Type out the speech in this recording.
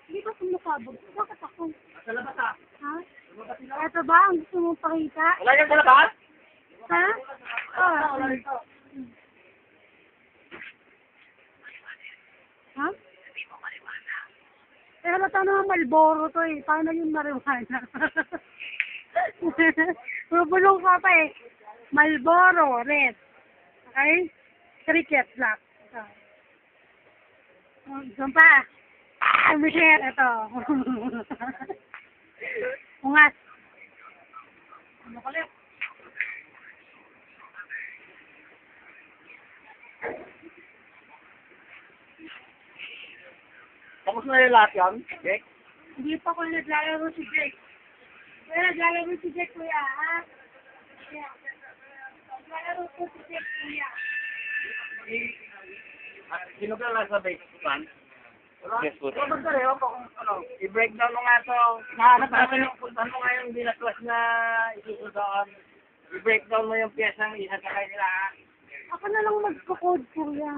Hindi ba sumasabog? Bakit ako? Sa labas ha? Ha? Ito ba ang gusto mong pakita? Wala yan sa labas? Ha? Wala rito. Ha? Eh, halata naman Malboro to eh. Paano yung marijuana? Bubulong ka pa eh. Malboro, red. Okay? Cricket, black. Ito. Doon pa. Ah, Michelle, ito. Ungas. Ano ka lang? Tapos na yung lahat yan, Jake? Hindi pa ko naglalaro si Jake. Kaya naglalaro si Jake, kuya, ha? Kaya, naglalaro ko si Jake, kuya. Sino ka lang sa base plan? Yes, po. I-breakdown mo nga to. Nahanap natin yung kung ano nga yung binatwas na isusundoan. I-breakdown mo yung piyesang isa sa kanila. Ako na lang magpo-code, kuya.